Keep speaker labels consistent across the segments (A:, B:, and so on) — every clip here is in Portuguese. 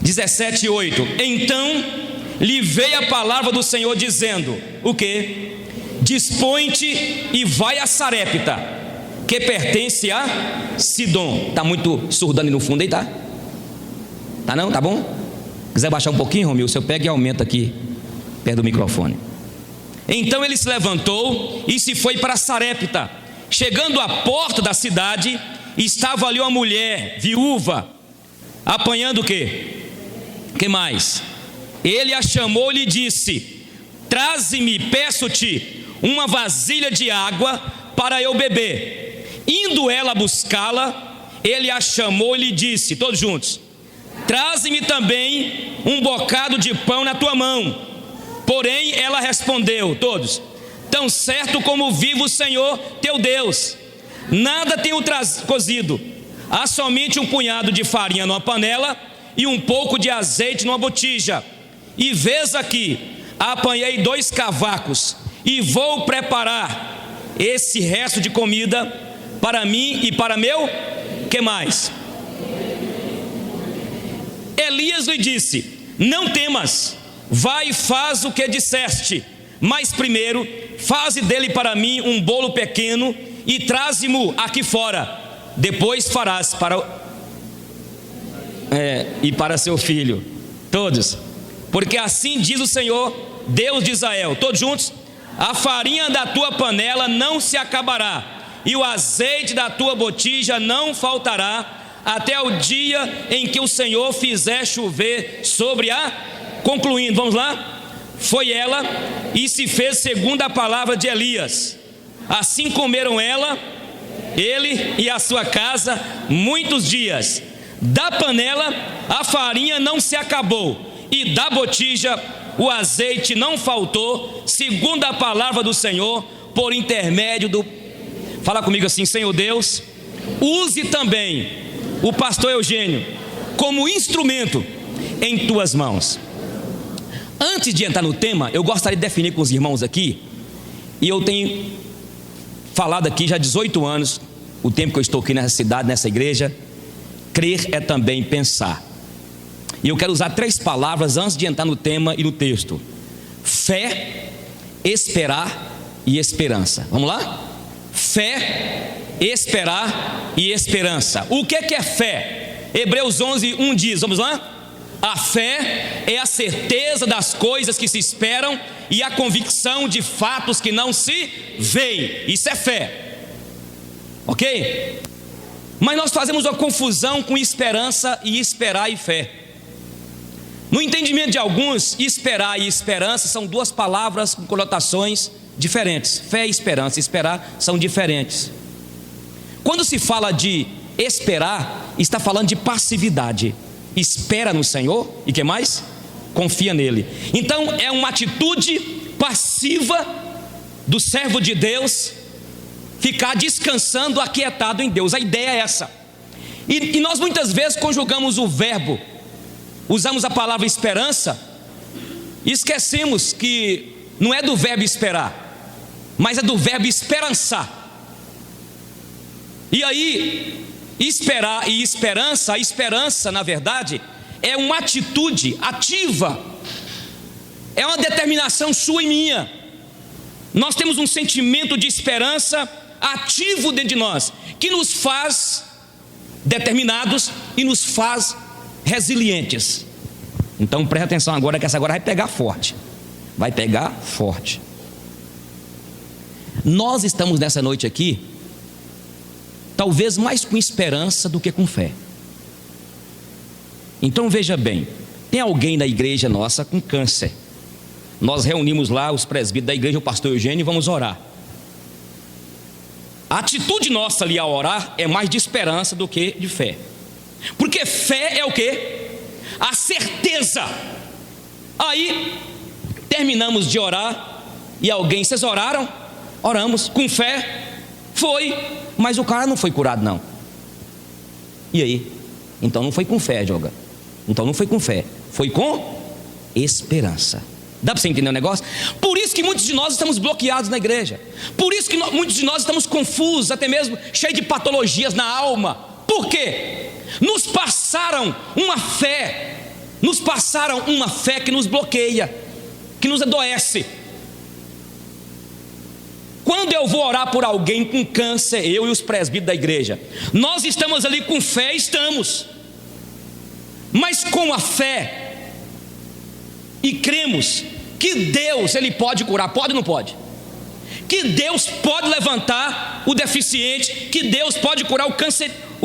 A: 17:8. Então lhe veio a palavra do Senhor dizendo: o quê? Dispõe-te e vai a Sarepta, que pertence a Sidom. Está muito surdando aí no fundo aí, tá? Tá não? Tá bom? Quiser baixar um pouquinho, Romil, você pega e aumenta aqui, perto do microfone. Então ele se levantou e se foi para Sarepta. Chegando à porta da cidade, estava ali uma mulher viúva, apanhando o quê? Que mais? Ele a chamou e lhe disse: traze-me, peço-te, uma vasilha de água para eu beber. Indo ela buscá-la, ele a chamou e lhe disse, todos juntos: traze-me também um bocado de pão na tua mão. Porém ela respondeu, todos: tão certo como vive o Senhor teu Deus, nada tenho cozido, há somente um punhado de farinha numa panela e um pouco de azeite numa botija. E vês aqui, apanhei 2 cavacos e vou preparar esse resto de comida para mim e para meu, que mais? Elias lhe disse: não temas, vai e faz o que disseste, mas primeiro faze dele para mim um bolo pequeno e traze-mo aqui fora, depois farás e para seu filho. Todos: porque assim diz o Senhor, Deus de Israel, todos juntos: a farinha da tua panela não se acabará, e o azeite da tua botija não faltará, até o dia em que o Senhor fizer chover sobre a... Concluindo, vamos lá? Foi ela e se fez segundo a palavra de Elias. Assim comeram ele e a sua casa muitos dias. Da panela a farinha não se acabou, e da botija o azeite não faltou, segundo a palavra do Senhor, por intermédio do... Fala comigo assim: Senhor Deus, use também o pastor Eugênio como instrumento em tuas mãos. Antes de entrar no tema, eu gostaria de definir com os irmãos aqui, e eu tenho falado aqui já há 18 anos, o tempo que eu estou aqui nessa cidade, nessa igreja. Crer é também pensar. E eu quero usar 3 palavras antes de entrar no tema e no texto: fé, esperar e esperança. Vamos lá? Fé, esperar e esperança. O que é fé? Hebreus 11:1 diz, vamos lá? A fé é a certeza das coisas que se esperam e a convicção de fatos que não se veem. Isso é fé, ok? Mas nós fazemos uma confusão com esperança e esperar e fé. No entendimento de alguns, esperar e esperança são 2 palavras com conotações diferentes. Fé e esperança, esperar, são diferentes. Quando se fala de esperar, está falando de passividade. Espera no Senhor e que mais? Confia nele. Então é uma atitude passiva do servo de Deus, ficar descansando, aquietado em Deus. A ideia é essa. E nós muitas vezes conjugamos o verbo, usamos a palavra esperança, e esquecemos que não é do verbo esperar, mas é do verbo esperançar. E aí, esperar e esperança, a esperança na verdade é uma atitude ativa, é uma determinação sua e minha. Nós temos um sentimento de esperança ativo dentro de nós, que nos faz determinados e nos faz resilientes. Então preste atenção agora, que essa agora vai pegar forte. Vai pegar forte. Nós estamos nessa noite aqui, talvez mais com esperança do que com fé. Então veja bem, tem alguém na igreja nossa com câncer. Nós reunimos lá os presbíteros da igreja, o pastor Eugênio, e vamos orar. A atitude nossa ali ao orar é mais de esperança do que de fé. Porque fé é o quê? A certeza. Aí terminamos de orar e alguém: vocês oraram? Oramos. Com fé? Foi. Mas o cara não foi curado não. E aí? Então não foi com fé, Joga. Então não foi com fé, foi com esperança. Dá para você entender o negócio? Por isso que muitos de nós estamos bloqueados na igreja. Por isso que muitos de nós estamos confusos, até mesmo cheios de patologias na alma. Por quê? Nos passaram uma fé nos passaram uma fé que nos bloqueia, que nos adoece. Quando eu vou orar por alguém com câncer, eu e os presbíteros da igreja, nós estamos ali com fé, estamos, mas com a fé, e cremos que Deus, Ele pode curar, pode ou não pode? Que Deus pode levantar o deficiente, que Deus pode curar o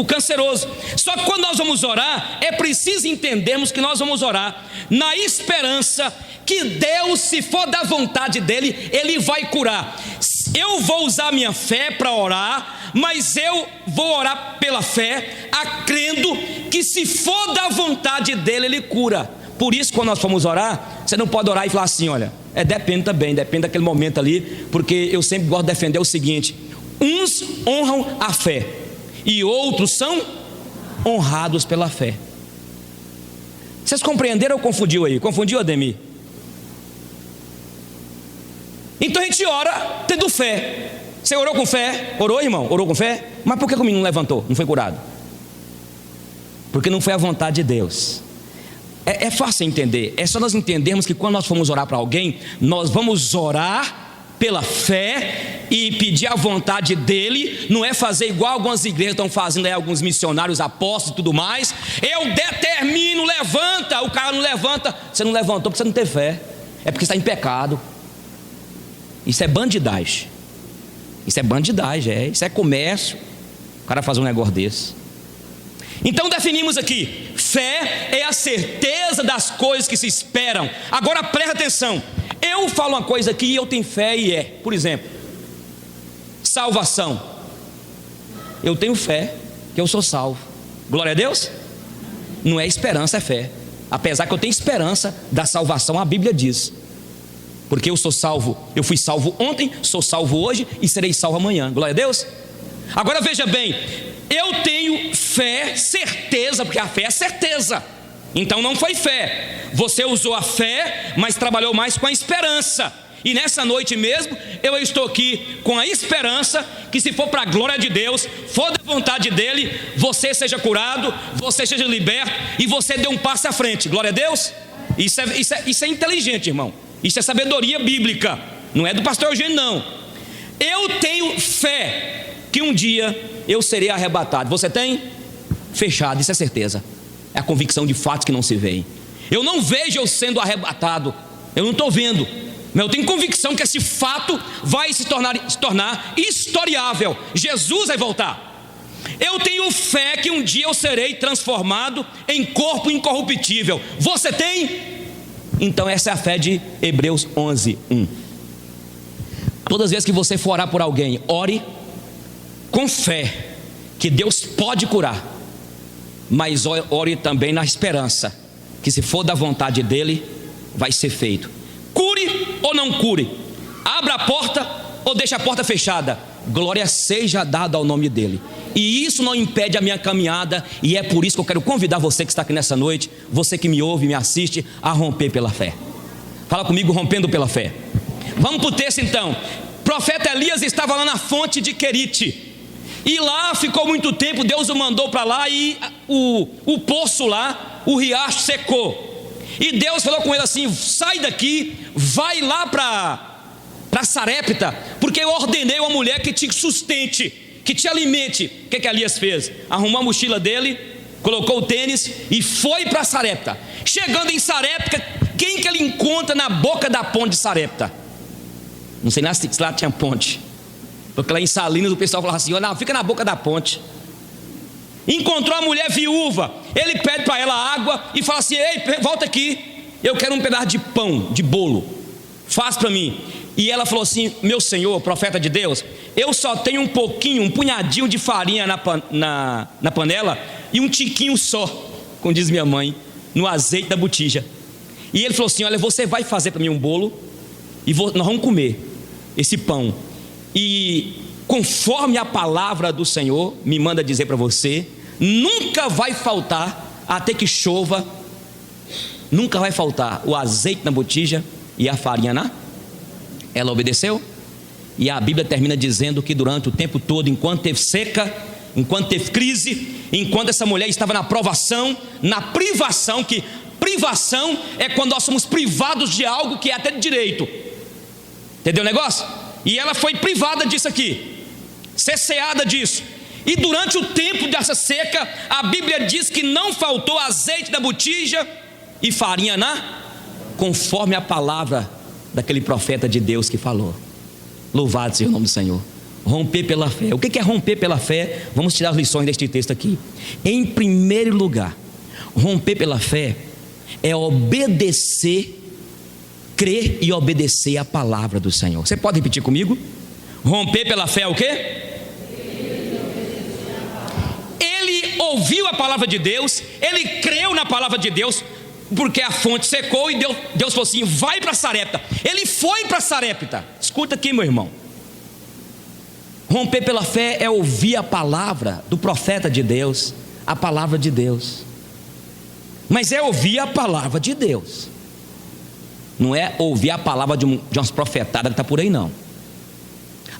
A: canceroso. Só que quando nós vamos orar, é preciso entendermos que nós vamos orar na esperança que Deus, se for da vontade dEle, Ele vai curar. Eu vou usar a minha fé para orar, mas eu vou orar pela fé, crendo que se for da vontade dEle, Ele cura. Por isso, quando nós formos orar, você não pode orar e falar assim, olha, depende também, depende daquele momento ali, porque eu sempre gosto de defender o seguinte: uns honram a fé e outros são honrados pela fé. Vocês compreenderam ou confundiu aí? Confundiu, Ademir? Então a gente ora tendo fé. Você orou com fé? Orou, irmão? Orou com fé? Mas por que o menino não levantou? Não foi curado? Porque não foi a vontade de Deus. É fácil entender. É só nós entendermos que quando nós formos orar para alguém, nós vamos orar pela fé e pedir a vontade dele. Não é fazer igual algumas igrejas estão fazendo aí, alguns missionários, apóstolos e tudo mais. Eu determino, levanta. O cara não levanta. Você não levantou porque você não tem fé. É porque está em pecado. Isso é bandidagem. Isso é bandidagem, isso é comércio. O cara faz um negócio desse. Então definimos aqui: fé é a certeza das coisas que se esperam. Agora presta atenção. Eu falo uma coisa aqui e eu tenho fé e por exemplo, salvação. Eu tenho fé que eu sou salvo. Glória a Deus. Não é esperança, é fé. Apesar que eu tenho esperança da salvação, a Bíblia diz. Porque eu sou salvo, eu fui salvo ontem, sou salvo hoje e serei salvo amanhã. Glória a Deus. Agora veja bem, eu tenho fé, certeza, porque a fé é certeza. Então não foi fé. Você usou a fé, mas trabalhou mais com a esperança. E nessa noite mesmo, eu estou aqui com a esperança que, se for para a glória de Deus, for da vontade dEle, você seja curado, você seja liberto e você dê um passo à frente. Glória a Deus. Isso é inteligente, irmão. Isso é sabedoria bíblica. Não é do pastor Eugênio, não. Eu tenho fé que um dia eu serei arrebatado. Você tem? Fechado, isso é certeza. É a convicção de fatos que não se veem. Eu não vejo eu sendo arrebatado. Eu não estou vendo. Mas eu tenho convicção que esse fato vai se tornar historiável. Jesus vai voltar. Eu tenho fé que um dia eu serei transformado em corpo incorruptível. Você tem? Então essa é a fé de Hebreus 11:1. Todas as vezes que você for orar por alguém, ore com fé que Deus pode curar, mas ore também na esperança que, se for da vontade dEle, vai ser feito. Cure ou não cure, abra a porta ou deixa a porta fechada, glória seja dada ao nome dEle. E isso não impede a minha caminhada. E é por isso que eu quero convidar você que está aqui nessa noite, você que me ouve e me assiste, a romper pela fé. Fala comigo, rompendo pela fé. Vamos para o texto então. O profeta Elias estava lá na fonte de Querite, e lá ficou muito tempo. Deus o mandou para lá e o poço lá, o riacho secou. E Deus falou com ele assim: sai daqui, vai lá para Sarepta, porque eu ordenei uma mulher que te sustente, que te alimente. O que Elias fez? Arrumou a mochila dele, colocou o tênis e foi para Sarepta. Chegando em Sarepta, quem que ele encontra na boca da ponte de Sarepta? Não sei nem se lá tinha ponte, porque lá em Salinas o pessoal falava assim: não, fica na boca da ponte. Encontrou a mulher viúva. Ele pede para ela água e fala assim: ei, volta aqui, eu quero um pedaço de pão, de bolo, faz para mim. E ela falou assim: meu senhor, profeta de Deus, eu só tenho um pouquinho, um punhadinho de farinha na panela e um tiquinho só, como diz minha mãe, no azeite da botija. E ele falou assim: olha, você vai fazer para mim um bolo e nós vamos comer esse pão, e conforme a palavra do Senhor me manda dizer para você, nunca vai faltar, até que chova, nunca vai faltar o azeite na botija e a farinha Ela obedeceu, e a Bíblia termina dizendo que durante o tempo todo, enquanto teve seca, enquanto teve crise, enquanto essa mulher estava na provação, na privação, que privação é quando nós somos privados de algo que é até de direito. Entendeu o negócio? E ela foi privada disso aqui, cesseada disso. E durante o tempo dessa seca, a Bíblia diz que não faltou azeite na botija e farinha conforme a palavra daquele profeta de Deus que falou. Louvado seja o nome do Senhor. Romper pela fé. O que é romper pela fé? Vamos tirar as lições deste texto aqui. Em primeiro lugar, romper pela fé é obedecer, crer e obedecer a palavra do Senhor. Você pode repetir comigo? Romper pela fé é o quê? Ele ouviu a palavra de Deus, ele creu na palavra de Deus, porque a fonte secou e Deus falou assim: vai para Sarepta. Ele foi para Sarepta. Escuta aqui, meu irmão. Romper pela fé é ouvir a palavra do profeta de Deus, a palavra de Deus. Mas é ouvir a palavra de Deus. Não é ouvir a palavra de umas profetadas que está por aí, não.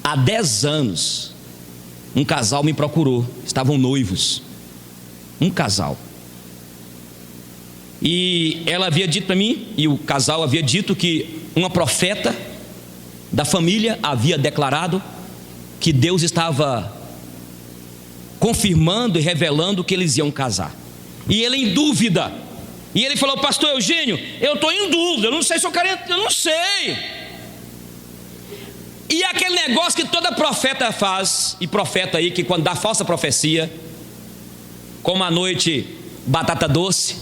A: Há 10 anos, um casal me procurou. Estavam noivos. Um casal. E ela havia dito para mim, e o casal havia dito que uma profeta da família havia declarado que Deus estava confirmando e revelando que eles iam casar. E ele em dúvida. E ele falou: pastor Eugênio, eu estou em dúvida, eu não sei se eu quero, eu não sei. E aquele negócio que toda profeta faz, e profeta aí que quando dá falsa profecia, como à noite batata doce,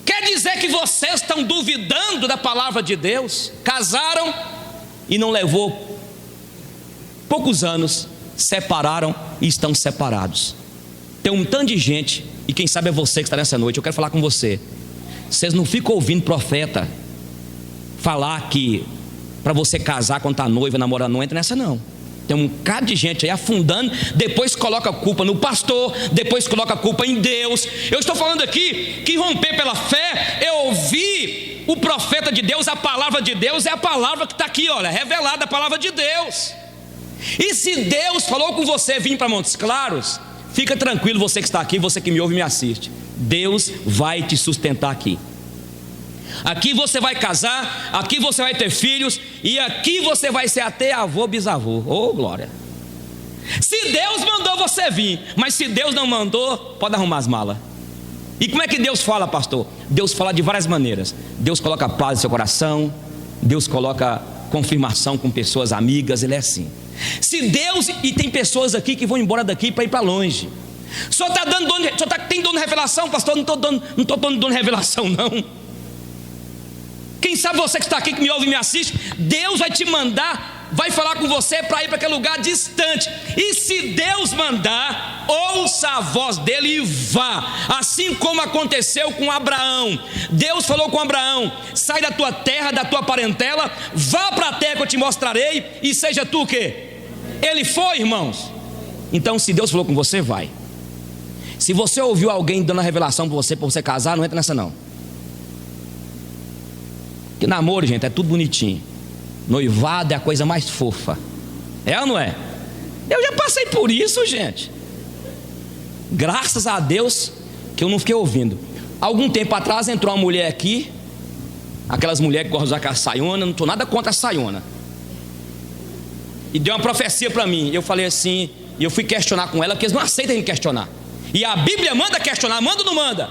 A: quer dizer que vocês estão duvidando da palavra de Deus? Casaram e não levou poucos anos, separaram e estão separados. Tem um tanto de gente, e quem sabe é você que está nessa noite. Eu quero falar com você. Vocês não ficam ouvindo profeta falar que para você casar quando está noiva, namorando, não entra nessa não. Tem um bocado de gente aí afundando, depois coloca a culpa no pastor, depois coloca a culpa em Deus. Eu estou falando aqui que romper pela fé é ouvir o profeta de Deus. A palavra de Deus é a palavra que está aqui, olha, revelada, a palavra de Deus. E se Deus falou com você vir para Montes Claros, fica tranquilo, você que está aqui, você que me ouve e me assiste, Deus vai te sustentar aqui. Aqui você vai casar, aqui você vai ter filhos, e aqui você vai ser até avô, bisavô. Oh, glória! Se Deus mandou você vir, mas se Deus não mandou, pode arrumar as malas. E como é que Deus fala, pastor? Deus fala de várias maneiras. Deus coloca paz no seu coração, Deus coloca confirmação com pessoas amigas, Ele é assim. Se Deus, e tem pessoas aqui que vão embora daqui para ir para longe. Só está dando dono, tem dono de revelação, pastor? Não estou dando dono de revelação, não. Quem sabe você que está aqui, que me ouve e me assiste, Deus vai te mandar, vai falar com você para ir para aquele lugar distante. E se Deus mandar, ouça a voz dele e vá. Assim como aconteceu com Abraão. Deus falou com Abraão: sai da tua terra, da tua parentela, vá para a terra que eu te mostrarei, e seja tu o quê? Ele foi, irmãos. Então, se Deus falou com você, vai. Se você ouviu alguém dando a revelação para você casar, não entra nessa não. Que namoro, gente, é tudo bonitinho. Noivado é a coisa mais fofa. É ou não é? Eu já passei por isso, gente. Graças a Deus que eu não fiquei ouvindo. Algum tempo atrás entrou uma mulher aqui, aquelas mulheres que gostam de usar aquela saiona. Não estou nada contra a saiona. E deu uma profecia para mim. Eu falei assim, e eu fui questionar com ela, porque eles não aceitam a gente questionar. E a Bíblia manda questionar, manda ou não manda?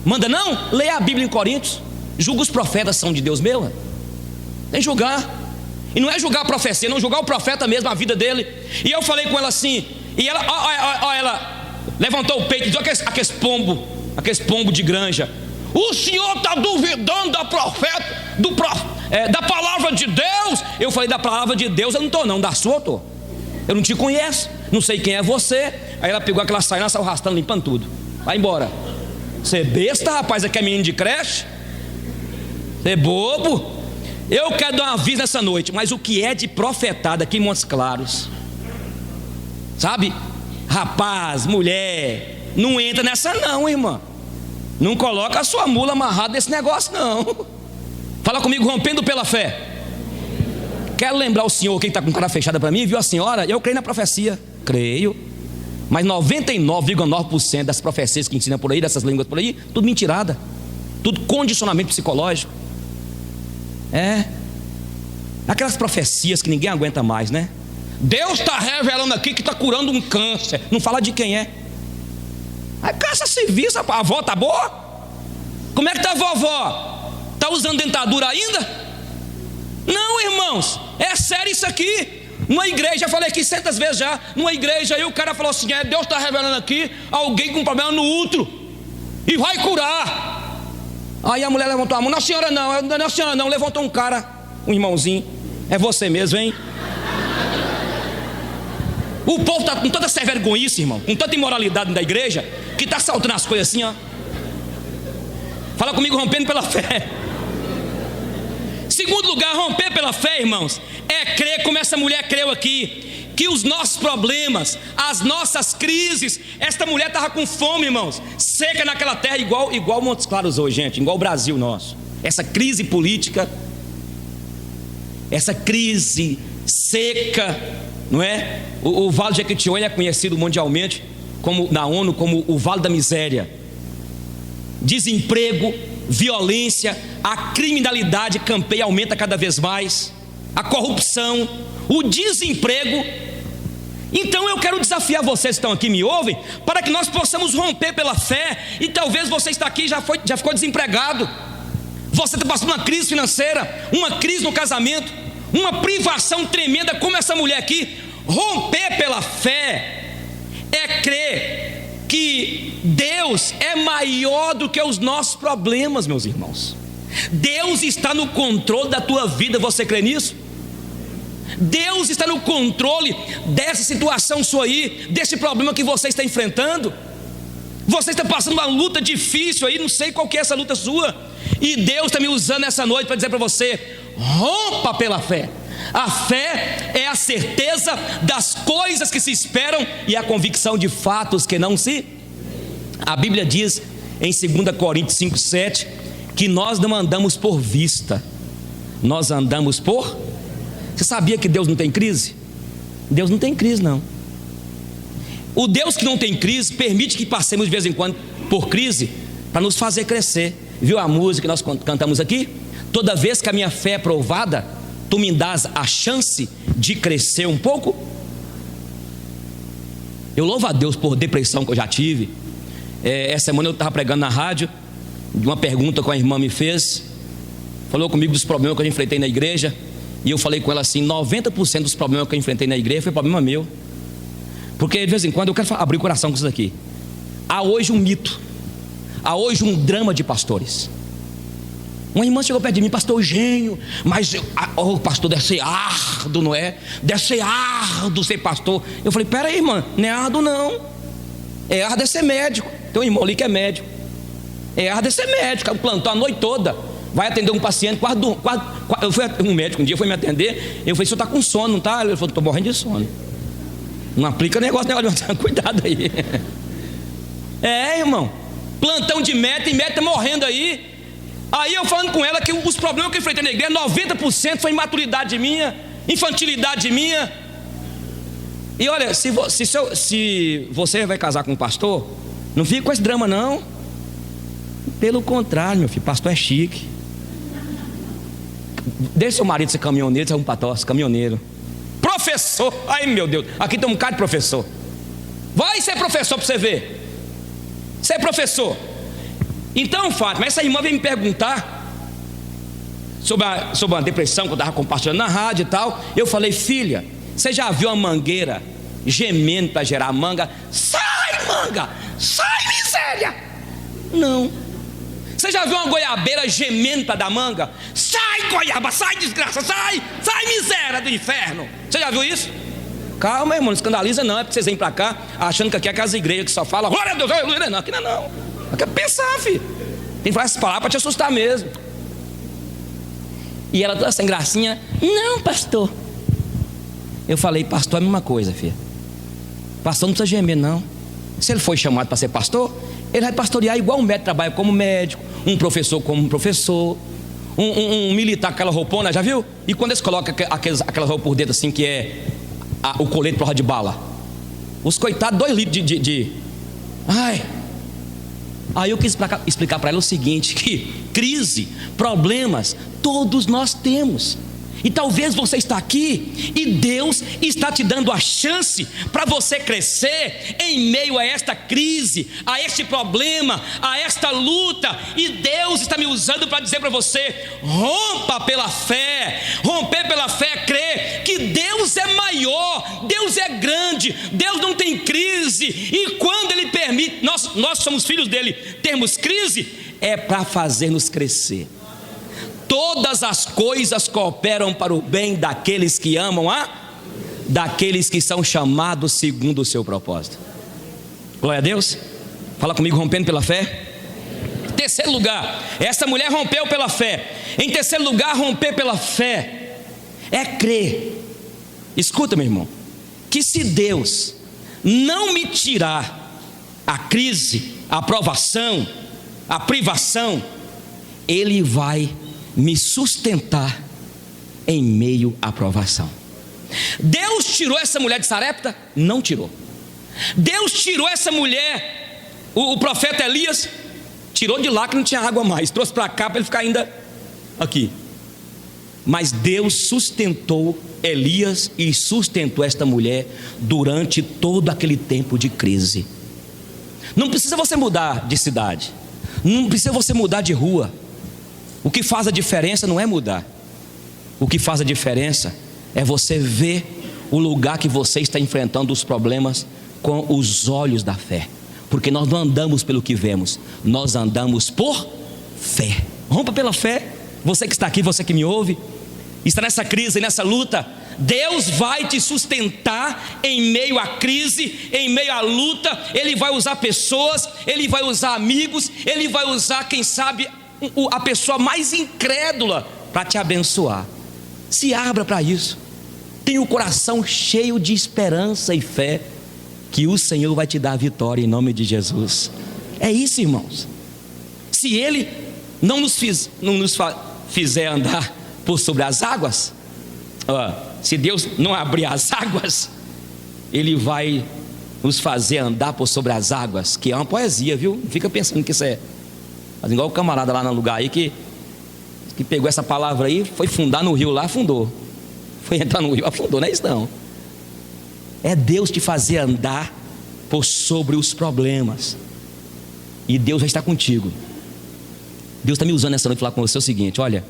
A: Manda não? Leia a Bíblia em Coríntios. Julga os profetas, são de Deus mesmo. Tem que julgar. E não é julgar a profecia, não, julgar o profeta mesmo, a vida dele. E eu falei com ela assim, e ela, ela levantou o peito e disse: aqueles pombo de granja. O senhor está duvidando da profeta, da palavra de Deus? Eu falei: da palavra de Deus eu não estou não, da sua eu estou. Eu não te conheço, não sei quem é você. Aí ela pegou aquela saia, saiu arrastando, limpando tudo. Vai embora. Você é besta, rapaz, aqui é menino de creche. Você é bobo. Eu quero dar uma aviso nessa noite. Mas o que é de profetada aqui em Montes Claros, sabe? Rapaz, mulher, não entra nessa não, irmã. Não coloca a sua mula amarrada nesse negócio não. Fala comigo, rompendo pela fé. Quero lembrar o senhor, quem está com cara fechada para mim, viu a senhora? Eu creio na profecia, creio. Mas 99,9% das profecias que ensinam por aí, dessas línguas por aí, tudo mentirada, tudo condicionamento psicológico. Aquelas profecias que ninguém aguenta mais, né? Deus está revelando aqui que está curando um câncer. Não fala de quem é. Aí cansa serviço, a avó tá boa? Como é que tá a vovó? Tá usando dentadura ainda? Não, irmãos, é sério isso aqui. Numa igreja, já falei aqui centas vezes já, numa igreja aí o cara falou assim: Deus está revelando aqui alguém com problema no útero e vai curar. Aí a mulher levantou a mão: não, senhora não, levantou um cara, um irmãozinho: é você mesmo, hein? O povo está com tanta sem vergonhice, irmão, com tanta imoralidade da igreja, que está saltando as coisas assim, ó. Fala comigo, rompendo pela fé. Segundo lugar, romper pela fé, irmãos, é crer como essa mulher creu aqui, que os nossos problemas, as nossas crises, esta mulher estava com fome, irmãos, seca naquela terra, igual Montes Claros hoje, gente, igual o Brasil nosso. Essa crise política, essa crise seca, não é? O Vale de Jequitinhonha é conhecido mundialmente, como na ONU, como o Vale da Miséria. Desemprego, violência, a criminalidade campeia, aumenta cada vez mais, a corrupção, o desemprego. Então eu quero desafiar vocês que estão aqui, me ouvem, para que nós possamos romper pela fé. E talvez você está aqui e já ficou desempregado, você está passando uma crise financeira, uma crise no casamento, uma privação tremenda como essa mulher aqui. Romper pela fé é crer que Deus é maior do que os nossos problemas, meus irmãos. Deus está no controle da tua vida, você crê nisso? Deus está no controle dessa situação sua aí, desse problema que você está enfrentando. Você está passando uma luta difícil aí, não sei qual que é essa luta sua, e Deus está me usando essa noite para dizer para você: rompa pela fé. A fé é a certeza das coisas que se esperam e a convicção de fatos que não se... A Bíblia diz em 2 Coríntios 5,7 que nós não andamos por vista, nós andamos por... Você sabia que Deus não tem crise? Deus não tem crise, não. O Deus que não tem crise permite que passemos de vez em quando por crise para nos fazer crescer. Viu a música que nós cantamos aqui? Toda vez que a minha fé é provada, tu me dás a chance de crescer um pouco. Eu louvo a Deus por depressão que eu já tive. Essa semana eu estava pregando na rádio, de uma pergunta que a irmã me fez, falou comigo dos problemas que eu enfrentei na igreja, e eu falei com ela assim: 90% dos problemas que eu enfrentei na igreja foi problema meu. Porque de vez em quando eu quero abrir o coração com isso daqui. Há hoje um mito, há hoje um drama de pastores. Uma irmã chegou perto de mim: pastor Eugênio, mas o pastor deve ser árduo, não é? Deve ser árduo ser pastor. Eu falei: pera aí, irmã, não é árduo não. É árduo é ser médico. Tem um irmão ali que é médico. É árduo é ser médico, plantou a noite toda, vai atender um paciente, eu fui um médico um dia, foi me atender, eu falei: o senhor está com sono, não está? Ele falou: estou morrendo de sono. Não aplica negócio, cuidado aí. Irmão, plantão de médico, e médico está morrendo aí. Aí eu falando com ela que os problemas que eu enfrentei na igreja, 90% foi imaturidade minha, infantilidade minha. E olha, se você vai casar com um pastor, não fique com esse drama não. Pelo contrário, meu filho, pastor é chique. Deixa seu marido ser caminhoneiro, você é um patócio, caminhoneiro. Professor, ai meu Deus, aqui tem um bocado de professor. Vai ser professor para você ver. Ser professor. Então, Fátima, essa irmã veio me perguntar sobre a depressão que eu estava compartilhando na rádio e tal. Eu falei: filha, você já viu uma mangueira gemendo para gerar manga? Sai, manga! Sai, miséria! Não. Você já viu uma goiabeira gemendo para dar manga? Sai, goiaba! Sai, desgraça! Sai! Sai, miséria do inferno! Você já viu isso? Calma, irmão, não escandaliza não. É porque vocês vêm para cá achando que aqui é a casa igreja que só fala glória a Deus, não, aqui não é não. Aqui é pensar, filho. Tem que falar essas palavras para te assustar mesmo. E ela toda sem gracinha: não, pastor. Eu falei: pastor é a mesma coisa, filha. Pastor não precisa gemer não. Se ele foi chamado para ser pastor, ele vai pastorear igual um médico trabalha como médico, um professor como um professor, um militar com aquela roupona, já viu? E quando eles colocam aquela roupa por dentro assim, que é o colete prova de bala, Os coitados, 2 litros Ai. Aí eu quis explicar para ela o seguinte: que crise, problemas, todos nós temos. E talvez você está aqui e Deus está te dando a chance para você crescer em meio a esta crise, a este problema, a esta luta. E Deus está me usando para dizer para você: rompa pela fé. Romper pela fé é crer que Deus é maior, Deus é grande, Deus não tem crise. E quando Ele permite, nós somos filhos dele, termos crise, é para fazer-nos crescer. Todas as coisas cooperam para o bem daqueles que amam daqueles que são chamados segundo o seu propósito. Glória a Deus. Fala comigo, rompendo pela fé. Terceiro lugar, essa mulher rompeu pela fé. Em terceiro lugar, romper pela fé é crer. Escuta, meu irmão, que se Deus não me tirar a crise, a provação, a privação, Ele vai me sustentar em meio à provação. Deus tirou essa mulher de Sarepta? Não tirou. Deus tirou essa mulher, o profeta Elias, tirou de lá que não tinha água mais, trouxe para cá para ele ficar ainda aqui. Mas Deus sustentou Elias e sustentou esta mulher durante todo aquele tempo de crise. Não precisa você mudar de cidade, não precisa você mudar de rua. O que faz a diferença não é mudar. O que faz a diferença é você ver o lugar que você está enfrentando os problemas com os olhos da fé. Porque nós não andamos pelo que vemos, nós andamos por fé. Rompa pela fé. Você que está aqui, você que me ouve, está nessa crise, nessa luta, Deus vai te sustentar em meio à crise, em meio à luta. Ele vai usar pessoas, Ele vai usar amigos, Ele vai usar, quem sabe, a pessoa mais incrédula para te abençoar. Se abra para isso. Tenha o coração cheio de esperança e fé que o Senhor vai te dar a vitória em nome de Jesus. É isso, irmãos. Se Ele não nos fizer andar por sobre as águas, se Deus não abrir as águas, Ele vai nos fazer andar por sobre as águas. Que é uma poesia, viu? Não fica pensando que isso é. Mas igual o camarada lá no lugar aí que pegou essa palavra aí, foi fundar no rio lá, afundou. Foi entrar no rio, afundou, não é isso não. É Deus te fazer andar por sobre os problemas. E Deus vai estar contigo. Deus está me usando nessa noite para falar com você o seguinte: olha,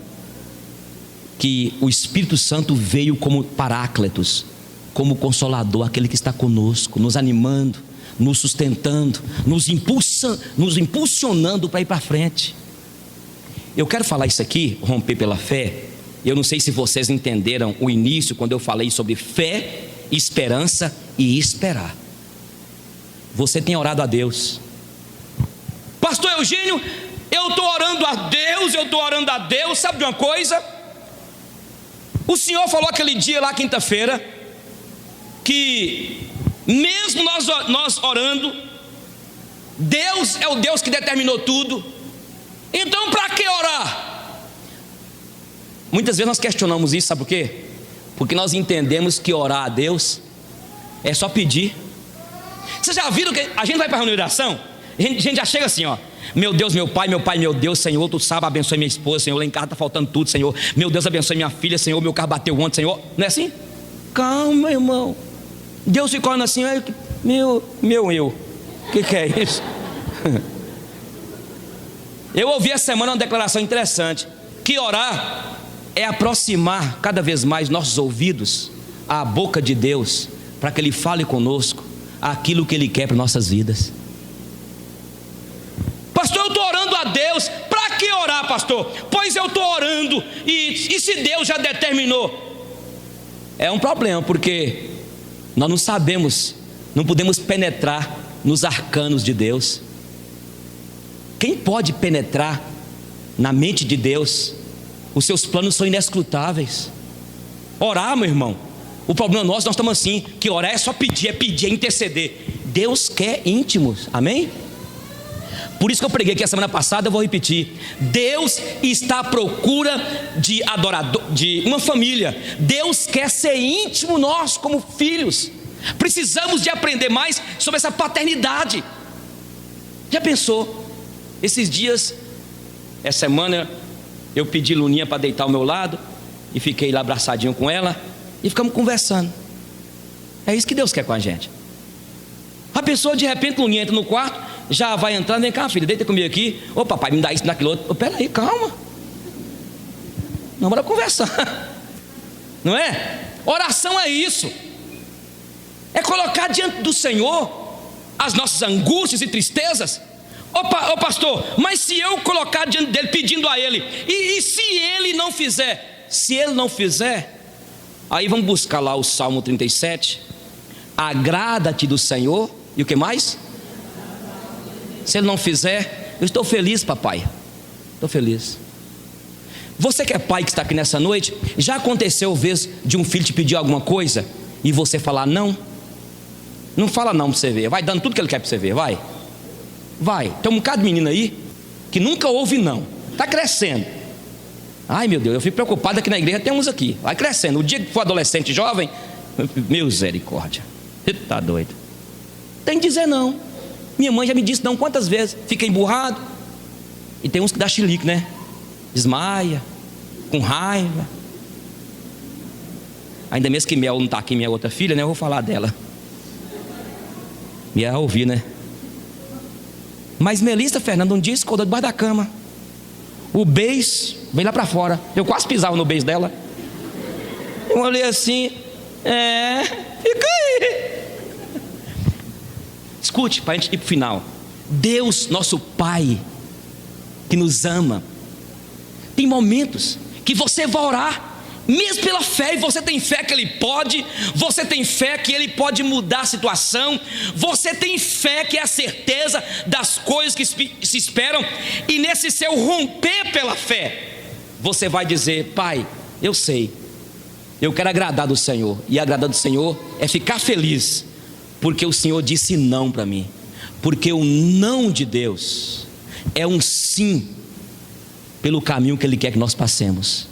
A: que o Espírito Santo veio como Paráclitos, como Consolador, aquele que está conosco, nos animando, nos sustentando, nos impulsionando para ir para frente. Eu quero falar isso aqui, romper pela fé. Eu não sei se vocês entenderam o início, quando eu falei sobre fé, esperança e esperar. Você tem orado a Deus. Pastor Eugênio, eu estou orando a Deus, sabe de uma coisa? O Senhor falou aquele dia lá, quinta-feira, que mesmo nós orando, Deus é o Deus que determinou tudo. Então para que orar? Muitas vezes nós questionamos isso, sabe por quê? Porque nós entendemos que orar a Deus é só pedir. Vocês já viram que a gente vai para a reunião de oração? A gente já chega assim, ó: meu Deus, meu Pai, meu Deus, Senhor, Tu sabe, abençoe minha esposa, Senhor, lá em casa está faltando tudo, Senhor. Meu Deus, abençoe minha filha, Senhor, meu carro bateu ontem, Senhor. Não é assim? Calma, irmão. Deus ficou olhando assim: eu. O que é isso? Eu ouvi essa semana uma declaração interessante, que orar é aproximar cada vez mais nossos ouvidos à boca de Deus, para que Ele fale conosco aquilo que Ele quer para nossas vidas. Pastor, eu estou orando a Deus. Para que orar, pastor? Pois eu estou orando, e se Deus já determinou? É um problema, porque nós não sabemos, não podemos penetrar nos arcanos de Deus. Quem pode penetrar na mente de Deus? Os seus planos são inescrutáveis. Orar, meu irmão, o problema nosso, nós estamos assim, que orar é só pedir, é interceder. Deus quer íntimos, amém? Por isso que eu preguei aqui a semana passada, eu vou repetir: Deus está à procura de adorador, de uma família. Deus quer ser íntimo nosso como filhos. Precisamos de aprender mais sobre essa paternidade. Já pensou? Esses dias, essa semana, eu pedi Luninha para deitar ao meu lado e fiquei lá abraçadinho com ela e ficamos conversando. É isso que Deus quer com a gente. A pessoa, de repente, Luninha entra no quarto, já vai entrando, vem cá, filha, deita comigo aqui. Ô papai, me dá isso, me dá aquilo outro. Peraí, calma. Não, bora conversar. Não é? Oração é isso. É colocar diante do Senhor as nossas angústias e tristezas. Ô pastor, mas se eu colocar diante dele, pedindo a ele, e se ele não fizer? Se ele não fizer, aí vamos buscar lá o Salmo 37. Agrada-te do Senhor. E o que mais? Se ele não fizer, eu estou feliz, papai. Estou feliz. Você que é pai, que está aqui nessa noite, já aconteceu vez de um filho te pedir alguma coisa e você falar não? Não fala não para você ver. Vai dando tudo que ele quer para você ver, vai. Vai. Tem um bocado de menino aí que nunca ouve não. Está crescendo. Ai meu Deus, eu fico preocupado. Aqui na igreja tem uns aqui. Vai crescendo. O dia que for adolescente jovem, misericórdia. Você está doido. Tem que dizer não. Minha mãe já me disse não quantas vezes. Fica emburrado. E tem uns que dá chilique, né? Desmaia, com raiva. Ainda mesmo que Mel não está aqui, minha outra filha, né? Eu vou falar dela. E ela ouvir, né? Mas Melissa, Fernanda, um dia escondeu debaixo da cama. O beijo veio lá para fora. Eu quase pisava no beijo dela. Eu olhei assim. Fica aí. Escute, para a gente ir para o final. Deus, nosso Pai, que nos ama, tem momentos que você vai orar, mesmo pela fé, e você tem fé que Ele pode, você tem fé que Ele pode mudar a situação, você tem fé que é a certeza das coisas que se esperam, e nesse seu romper pela fé, você vai dizer: Pai, eu sei, eu quero agradar do Senhor, e agradar do Senhor é ficar feliz, porque o Senhor disse não para mim, porque o não de Deus é um sim, pelo caminho que Ele quer que nós passemos.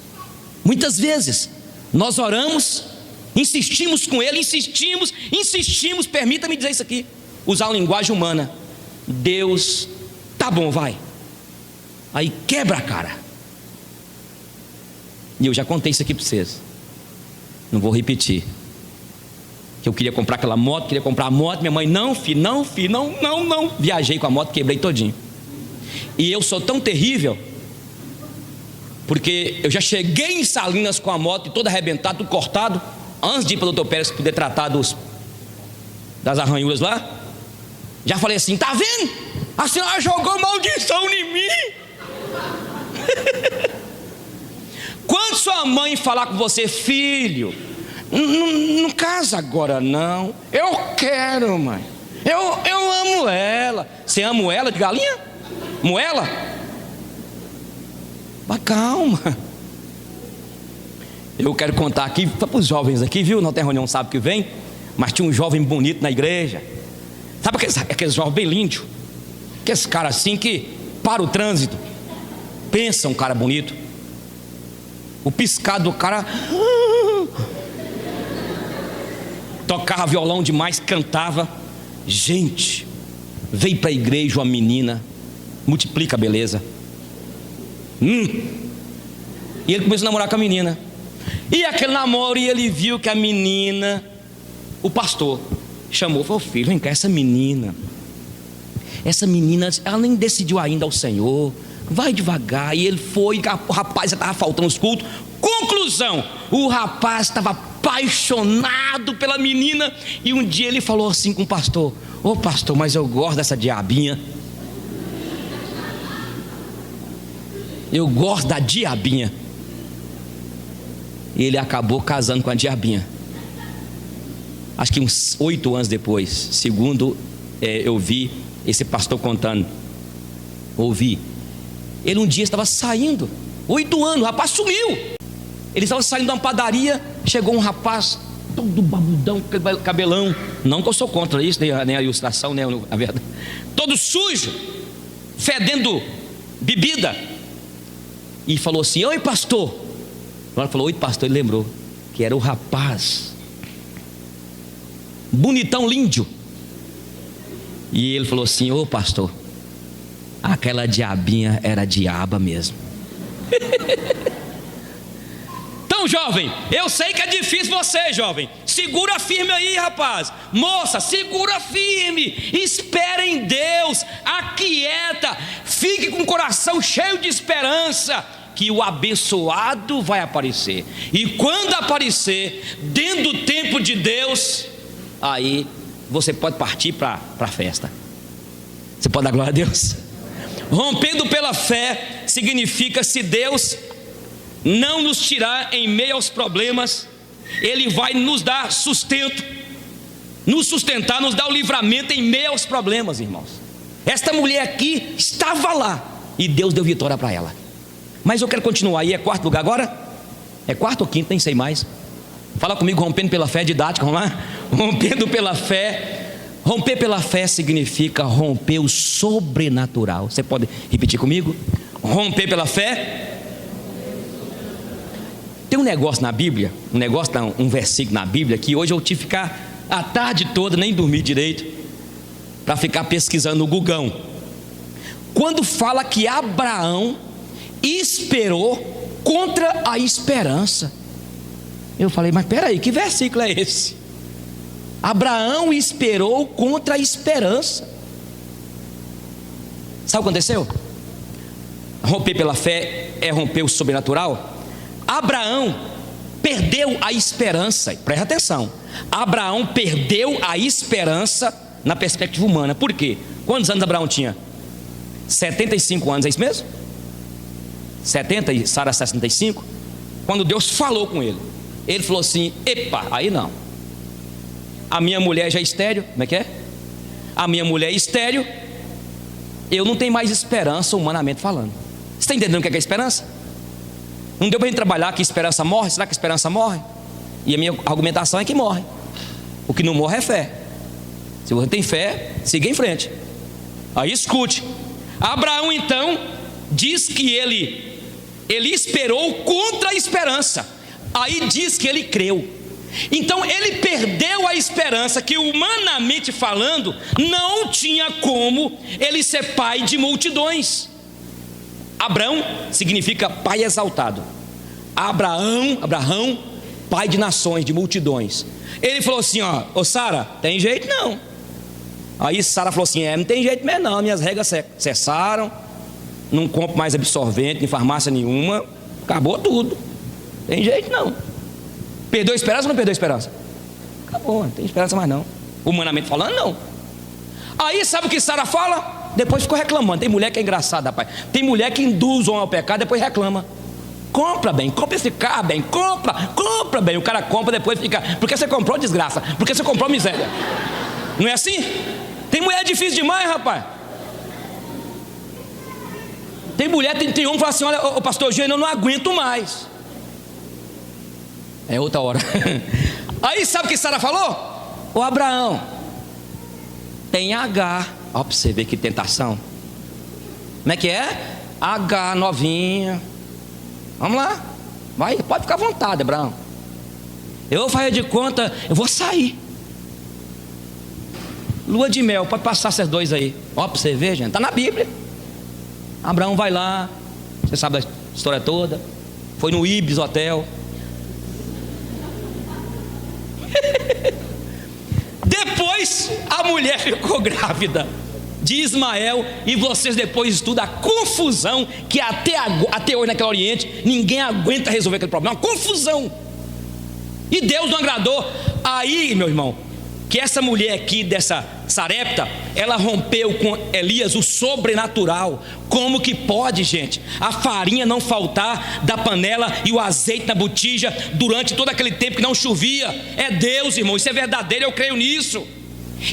A: Muitas vezes nós oramos, insistimos com Ele, insistimos, permita-me dizer isso aqui, usar uma linguagem humana. Deus, tá bom, vai. Aí quebra a cara. E eu já contei isso aqui para vocês, não vou repetir. Que eu queria comprar aquela moto, queria comprar a moto, minha mãe, não filho, não. Viajei com a moto, quebrei todinho. E eu sou tão terrível, porque eu já cheguei em Salinas com a moto todo arrebentado, tudo cortado, antes de ir para o Dr. Pérez poder tratar das arranhuras lá. Já falei assim: tá vendo? A senhora jogou maldição em mim. Quando sua mãe falar com você: filho, não casa agora não. Eu quero, mãe. Eu amo ela. Você ama ela de galinha? Moela? Mas calma. Eu quero contar aqui para os jovens aqui, viu? Não tem reunião sábado que vem, mas tinha um jovem bonito na igreja. Sabe aqueles jovens bem lindos? Aqueles caras assim que para o trânsito, pensa um cara bonito. O piscar do cara, tocava violão demais, cantava. Gente, veio para a igreja uma menina, multiplica a beleza. E ele começou a namorar com a menina. E aquele namoro, e ele viu que a menina, o pastor chamou, falou: filho, vem cá, essa menina, ela nem decidiu ainda ao Senhor, vai devagar. E ele foi, o rapaz já estava faltando os cultos. Conclusão, o rapaz estava apaixonado pela menina. E um dia ele falou assim com o pastor: ô pastor, mas eu gosto dessa diabinha. Eu gosto da diabinha. E ele acabou casando com a diabinha. Acho que uns 8 anos depois, segundo eu vi esse pastor contando, ouvi. Ele um dia estava saindo, 8 anos, o rapaz sumiu. Ele estava saindo de uma padaria, chegou um rapaz todo babudão, cabelão. Não que eu sou contra isso, nem a ilustração, nem a verdade. Todo sujo, fedendo bebida. E falou assim: oi pastor. Agora falou: oi pastor. Ele lembrou que era o rapaz bonitão, lindo. E ele falou assim: ô pastor, aquela diabinha era diaba mesmo. Então, jovem, eu sei que é difícil você, jovem. Segura firme aí, rapaz. Moça, segura firme. Espera em Deus. Aquieta. Fique com o coração cheio de esperança, que o abençoado vai aparecer. E quando aparecer, dentro do tempo de Deus, aí você pode partir para a festa. Você pode dar glória a Deus? Rompendo pela fé significa, se Deus não nos tirar em meio aos problemas, Ele vai nos dar sustento, nos sustentar, nos dar o livramento em meio aos problemas, irmãos. Esta mulher aqui estava lá e Deus deu vitória para ela. Mas eu quero continuar aí. É quarto lugar agora? É quarto ou quinto, nem sei mais. Fala comigo, rompendo pela fé, didática, vamos lá? Rompendo pela fé. Romper pela fé significa romper o sobrenatural. Você pode repetir comigo? Romper pela fé. Tem um negócio na Bíblia, um versículo na Bíblia, que hoje eu tive que ficar a tarde toda, nem dormir direito, para ficar pesquisando no Gugão. Quando fala que Abraão esperou contra a esperança, eu falei, mas peraí, que versículo é esse? Abraão esperou contra a esperança. Sabe o que aconteceu? Romper pela fé é romper o sobrenatural. Abraão perdeu a esperança. Presta atenção, Abraão perdeu a esperança na perspectiva humana. Por quê? Quantos anos Abraão tinha? 75 anos, é isso mesmo? 70 e Sara 65. Quando Deus falou com ele, ele falou assim: epa, aí não, a minha mulher já é estéril. Como é que é? A minha mulher é estéril, eu não tenho mais esperança humanamente falando. Você está entendendo o que é esperança? Não deu para a gente trabalhar que esperança morre. Será que esperança morre? E a minha argumentação é que morre. O que não morre é fé. Se você tem fé, siga em frente. Aí escute, Abraão então diz que ele esperou contra a esperança. Aí diz que ele creu. Então ele perdeu a esperança, que humanamente falando não tinha como ele ser pai de multidões. Abraão significa pai exaltado. Abraão, pai de nações, de multidões. Ele falou assim: ô Sara, tem jeito não. Aí Sara falou assim: não tem jeito mesmo não, minhas regras cessaram, não compro mais absorvente em farmácia nenhuma, acabou tudo, tem jeito não. Perdeu a esperança ou não perdeu a esperança? Acabou, não tem esperança mais não. Humanamente falando, não. Aí sabe o que Sara fala? Depois ficou reclamando. Tem mulher que é engraçada, rapaz. Tem mulher que induz o homem ao pecado, depois reclama. Compra bem, compra esse carro bem, compra bem. O cara compra, depois fica: por que você comprou, desgraça? Por que você comprou, miséria? Não é assim? Tem mulher difícil demais, rapaz. Tem mulher, tem homem que fala assim: olha, ô pastor Eugênio, eu não aguento mais. É outra hora. Aí sabe o que Sara falou? Ô Abraão, tem H. Ó, para você ver que tentação. Como é que é? H novinha. Vamos lá, vai, pode ficar à vontade, Abraão. Eu vou fazer de conta, eu vou sair. Lua de mel, pode passar esses dois aí. Ó, para você ver, gente, está na Bíblia. Abraão vai lá, você sabe a história toda. Foi no Ibis Hotel. Depois a mulher ficou grávida de Ismael, e vocês depois estudam a confusão que até hoje naquele Oriente ninguém aguenta resolver aquele problema, uma confusão. E Deus não agradou. Aí, meu irmão, que essa mulher aqui, dessa Sarepta, ela rompeu com Elias o sobrenatural. Como que pode, gente, a farinha não faltar da panela e o azeite na botija durante todo aquele tempo que não chovia? É Deus, irmão, isso é verdadeiro, eu creio nisso.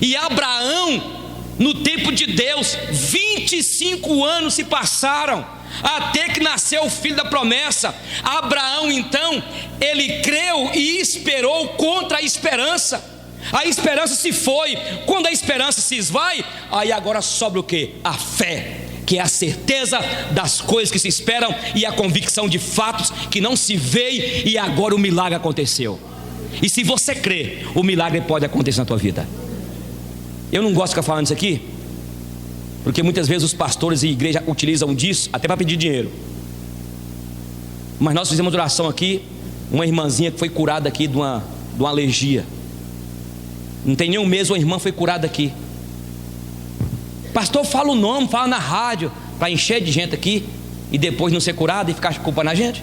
A: E Abraão, no tempo de Deus, 25 anos se passaram até que nasceu o filho da promessa. Abraão então, ele creu e esperou contra a esperança. A esperança se foi. Quando a esperança se esvai, aí agora sobra o que? A fé, que é a certeza das coisas que se esperam e a convicção de fatos que não se veem. E agora o milagre aconteceu. E se você crê, o milagre pode acontecer na tua vida. Eu não gosto de ficar falando isso aqui, porque muitas vezes os pastores e igreja utilizam disso até para pedir dinheiro. Mas nós fizemos oração aqui, uma irmãzinha que foi curada aqui de uma alergia. Não tem nem um mês, uma irmã foi curada aqui. Pastor, fala o nome, fala na rádio, para encher de gente aqui e depois não ser curado e ficar culpando a gente.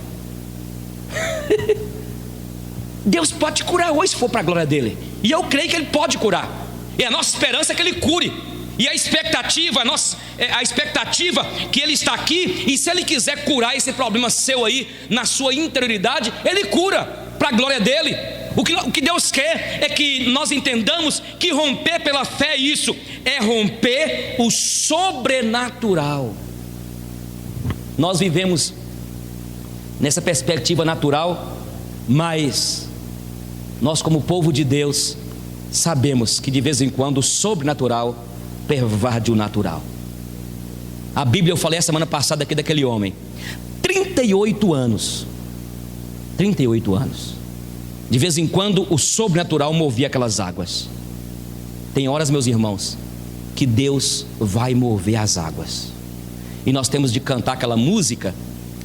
A: Deus pode te curar hoje, se for para a glória dele. E eu creio que ele pode curar. E a nossa esperança é que ele cure. E a expectativa, a expectativa que ele está aqui. E se ele quiser curar esse problema seu aí, na sua interioridade, ele cura, para a glória dele. O que Deus quer é que nós entendamos que romper pela fé é isso, é romper o sobrenatural. Nós vivemos nessa perspectiva natural, mas nós, como povo de Deus, sabemos que de vez em quando o sobrenatural pervade o natural. A Bíblia, eu falei a semana passada aqui daquele homem, 38 anos, de vez em quando o sobrenatural movia aquelas águas. Tem horas, meus irmãos, que Deus vai mover as águas, e nós temos de cantar aquela música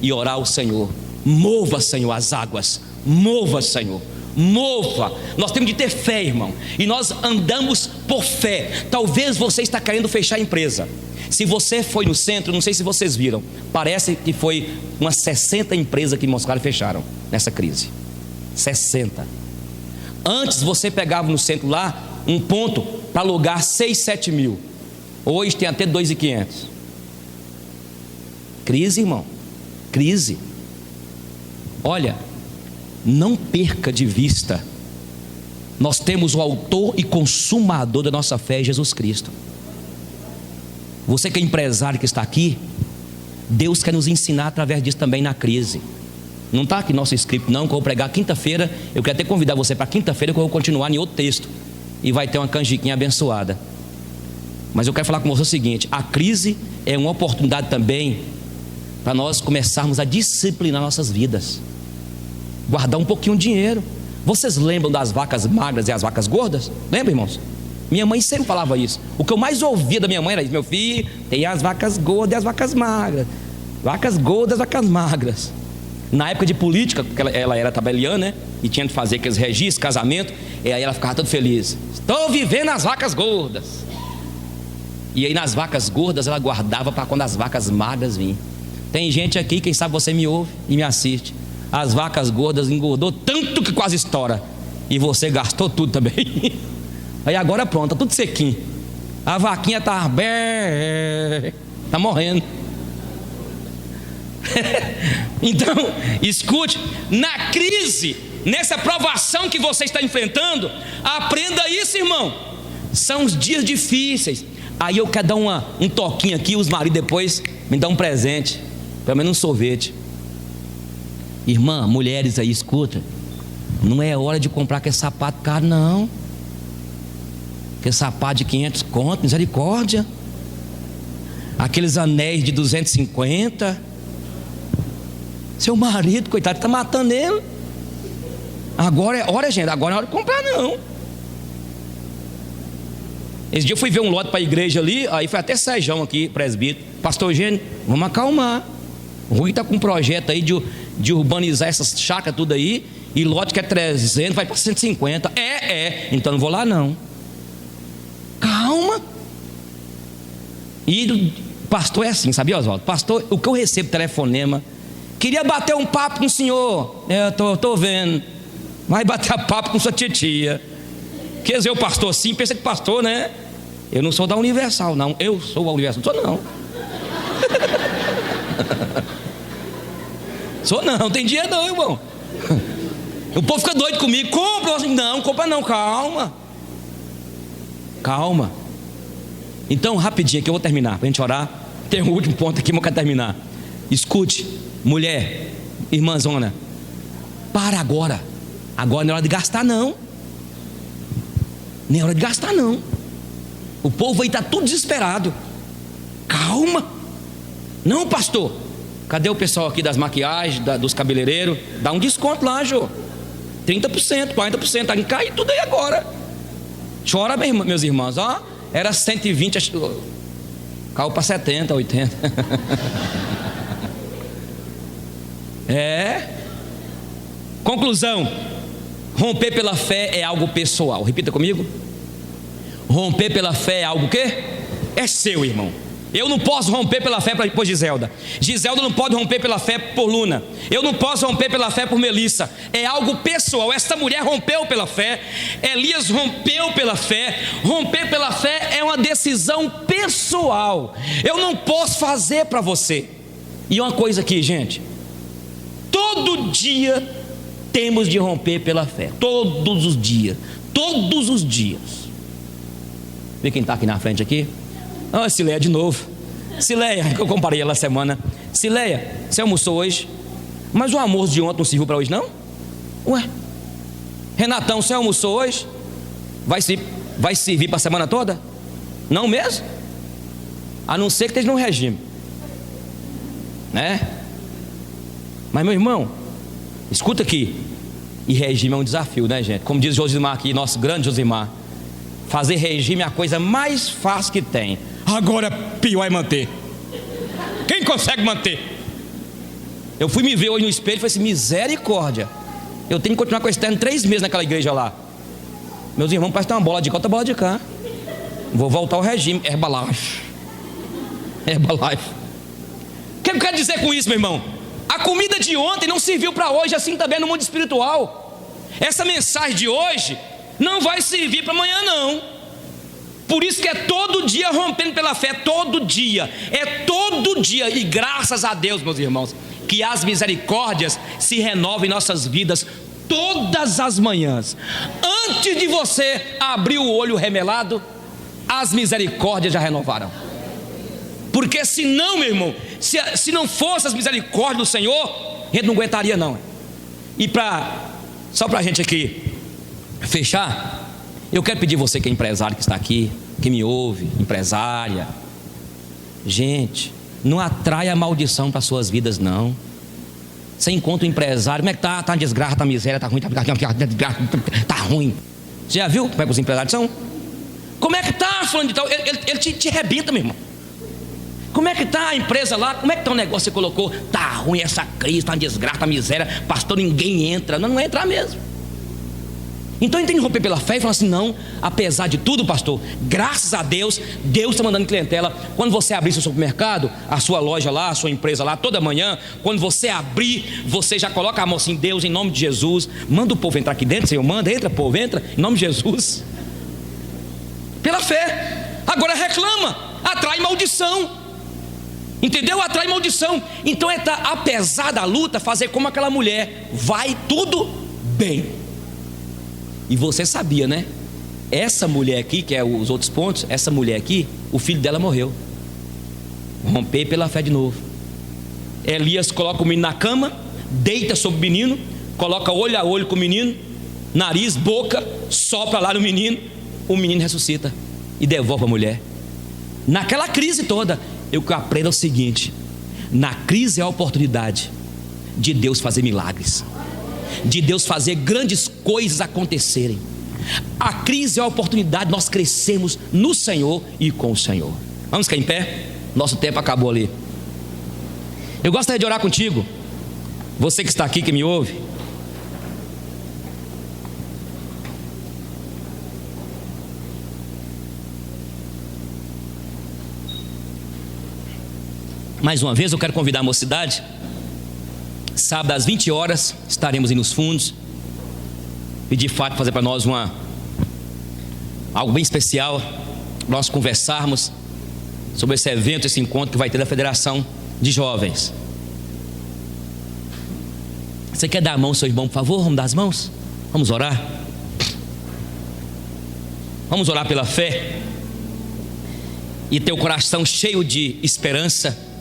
A: e orar ao Senhor: mova, Senhor, as águas, mova, Senhor, mova. Nós temos de ter fé, irmão, e nós andamos por fé. Talvez você está querendo fechar a empresa. Se você foi no centro, não sei se vocês viram, parece que foi umas 60 empresas que mostraram e fecharam nessa crise. 60. Antes você pegava no centro lá um ponto para alugar 6, 7 mil. Hoje tem até 2.500. Crise, irmão, crise. Olha, não perca de vista, nós temos o autor e consumador da nossa fé, Jesus Cristo. Você que é empresário que está aqui, Deus quer nos ensinar através disso também na crise. Não está aqui nosso script não, que eu vou pregar quinta-feira. Eu quero até convidar você para quinta-feira, que eu vou continuar em outro texto, e vai ter uma canjiquinha abençoada. Mas eu quero falar com você o seguinte: a crise é uma oportunidade também para nós começarmos a disciplinar nossas vidas, guardar um pouquinho de dinheiro. Vocês lembram das vacas magras e as vacas gordas? Lembra, irmãos? Minha mãe sempre falava isso. O que eu mais ouvia da minha mãe era isso: meu filho, tem as vacas gordas e as vacas magras. Vacas gordas, vacas magras. Na época de política, porque ela era tabeliã, né? E tinha de fazer aqueles registros, casamento. E aí ela ficava toda feliz: estou vivendo as vacas gordas. E aí nas vacas gordas ela guardava para quando as vacas magras vinham. Tem gente aqui, quem sabe você me ouve e me assiste, as vacas gordas engordou tanto que quase estoura, e você gastou tudo também. Aí agora pronto, tá tudo sequinho. A vaquinha tá morrendo. Então, escute, na crise, nessa provação que você está enfrentando, aprenda isso, irmão. São os dias difíceis. Aí eu quero dar um toquinho aqui. Os maridos depois me dão um presente, pelo menos um sorvete. Irmã, mulheres aí, escuta, não é hora de comprar aquele sapato caro não. Aquele sapato de 500 conto, misericórdia. Aqueles anéis de 250. Seu marido, coitado, está matando ele. Agora é hora, gente, agora não é hora de comprar não. Esse dia eu fui ver um lote para a igreja ali. Aí foi até Sejão aqui, presbítero: pastor Eugênio, vamos acalmar. O Rui está com um projeto aí de urbanizar essas chácaras tudo aí, e lote que é 300 vai para 150. Então não vou lá não. Calma. E pastor é assim, sabia, Oswaldo? Pastor, o que eu recebo telefonema: queria bater um papo com o senhor. Eu tô vendo. Vai bater papo com sua titia. Quer dizer, o pastor assim, pensa que pastor, né? Eu não sou da Universal, não. Eu sou a Universal, não sou não. Sou não, tem dinheiro não, irmão. O povo fica doido comigo: compra. Não, compra não, calma. Calma. Então, rapidinho aqui, eu vou terminar, para a gente orar. Tem um último ponto aqui, mas eu quero terminar. Escute, mulher, irmãzona, para agora. Agora não é hora de gastar não. Nem é hora de gastar não. O povo aí está tudo desesperado. Calma. Não, pastor, cadê o pessoal aqui das maquiagens, dos cabeleireiros? Dá um desconto lá, Jô. 30%, 40%, tá cai tudo aí agora. Chora, meus irmãos, ó, era 120, caiu para 70, 80. Conclusão: romper pela fé é algo pessoal. Repita comigo. Romper pela fé é algo o quê? É seu, irmão. Eu não posso romper pela fé por Giselda. Giselda não pode romper pela fé por Luna. Eu não posso romper pela fé por Melissa. É algo pessoal. Esta mulher rompeu pela fé. Elias rompeu pela fé. Romper pela fé é uma decisão pessoal. Eu não posso fazer para você. E uma coisa aqui, gente: todo dia temos de romper pela fé. Todos os dias. Todos os dias. Vê quem está aqui na frente aqui. Ah, Cileia de novo. Cileia, que eu comparei ela semana. Cileia, você almoçou hoje? Mas o almoço de ontem não serviu para hoje, não? Ué, Renatão, você almoçou hoje? Vai servir para a semana toda? Não mesmo? A não ser que esteja no regime, né? Mas, meu irmão, escuta aqui. E regime é um desafio, né, gente? Como diz Josimar aqui, nosso grande Josimar, fazer regime é a coisa mais fácil que tem. Agora pior é manter. Quem consegue manter? Eu fui me ver hoje no espelho e falei assim: misericórdia, eu tenho que continuar com esse terno 3 meses naquela igreja lá. Meus irmãos, parece que tem uma bola de cá, outra bola de cá. Vou voltar ao regime. Herbalife. O que eu quero dizer com isso, meu irmão? A comida de ontem não serviu para hoje, assim também no mundo espiritual. Essa mensagem de hoje não vai servir para amanhã, não. Por isso que é todo dia rompendo pela fé, todo dia, é todo dia. E graças a Deus, meus irmãos, que as misericórdias se renovam em nossas vidas todas as manhãs. Antes de você abrir o olho remelado, as misericórdias já renovaram. Porque senão, meu irmão, se não fosse as misericórdias do Senhor, a gente não aguentaria, não. E só para a gente aqui fechar, eu quero pedir você que é empresário, que está aqui, que me ouve, empresária, gente, não atrai a maldição para suas vidas, não. Você encontra um empresário, como é que tá? Tá uma desgraça, tá miséria, tá ruim, tá ruim. Você já viu como é que os empresários são? Como é que tá, fulano de tal? Ele te arrebenta, meu irmão. Como é que está a empresa lá? Como é que está o negócio que você colocou? Tá ruim essa crise, está uma desgraça, tá miséria. Pastor, ninguém entra. Não vai entrar mesmo. Então ele tem que romper pela fé e falar assim: não, apesar de tudo, pastor, graças a Deus, Deus está mandando clientela. Quando você abrir seu supermercado, a sua loja lá, a sua empresa lá, toda manhã, quando você abrir, você já coloca a mão assim: Deus, em nome de Jesus, manda o povo entrar aqui dentro. Senhor, manda, entra povo, entra, em nome de Jesus. Pela fé. Agora reclama, atrai maldição. Entendeu? Atrai maldição. Então apesar da luta, fazer como aquela mulher: vai tudo bem. E você sabia, né? Essa mulher aqui, que é os outros pontos, essa mulher aqui, o filho dela morreu. Romper pela fé de novo. Elias coloca o menino na cama, deita sobre o menino, coloca olho a olho com o menino, nariz, boca, sopra lá no menino, o menino ressuscita e devolve a mulher. Naquela crise toda, eu aprendo o seguinte: na crise é a oportunidade de Deus fazer milagres, de Deus fazer grandes coisas acontecerem. A crise é a oportunidade de nós crescermos no Senhor e com o Senhor. Vamos ficar em pé? Nosso tempo acabou ali. Eu gostaria de orar contigo, você que está aqui, que me ouve. Mais uma vez eu quero convidar a mocidade. Sábado às 20 horas estaremos aí nos fundos. E de fato fazer para nós algo bem especial, nós conversarmos sobre esse evento, esse encontro que vai ter da Federação de Jovens. Você quer dar a mão ao seu irmão, por favor? Vamos dar as mãos? Vamos orar? Vamos orar pela fé e ter o coração cheio de esperança.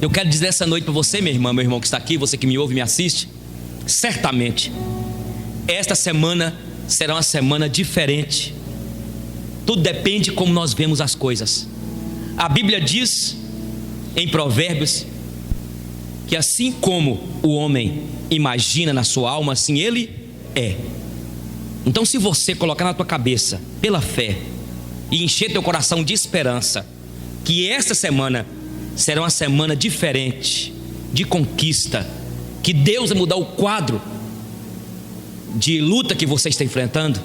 A: Eu quero dizer essa noite para você, minha irmã, meu irmão que está aqui, você que me ouve e me assiste: certamente esta semana será uma semana diferente. Tudo depende de como nós vemos as coisas. A Bíblia diz em Provérbios que assim como o homem imagina na sua alma, assim ele é. Então, se você colocar na tua cabeça, pela fé, e encher teu coração de esperança, que esta semana será uma semana diferente, de conquista, que Deus vai mudar o quadro de luta que você está enfrentando,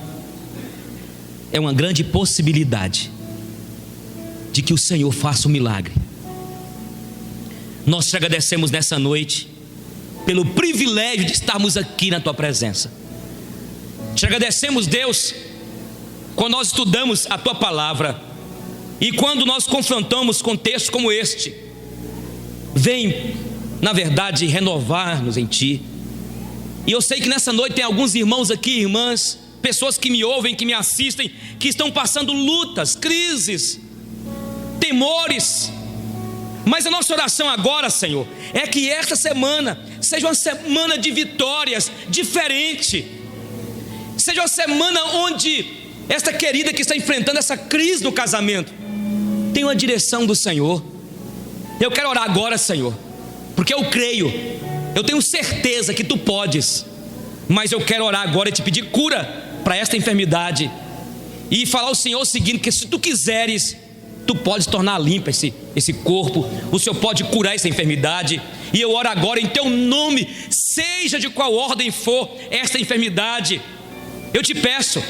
A: é uma grande possibilidade de que o Senhor faça um milagre. Nós te agradecemos nessa noite pelo privilégio de estarmos aqui na tua presença. Te agradecemos, Deus, quando nós estudamos a tua palavra e quando nós confrontamos com textos como este. Vem, na verdade, renovar-nos em ti. E eu sei que nessa noite tem alguns irmãos aqui, irmãs, pessoas que me ouvem, que me assistem, que estão passando lutas, crises, temores. Mas a nossa oração agora, Senhor, é que esta semana seja uma semana de vitórias diferente. Seja uma semana onde esta querida que está enfrentando essa crise no casamento tem uma direção do Senhor. Eu quero orar agora, Senhor, porque eu creio, eu tenho certeza que tu podes, mas eu quero orar agora e te pedir cura para esta enfermidade e falar ao Senhor o seguinte: que se tu quiseres, tu podes tornar limpa esse corpo, o Senhor pode curar essa enfermidade. E eu oro agora em teu nome, seja de qual ordem for esta enfermidade, eu te peço,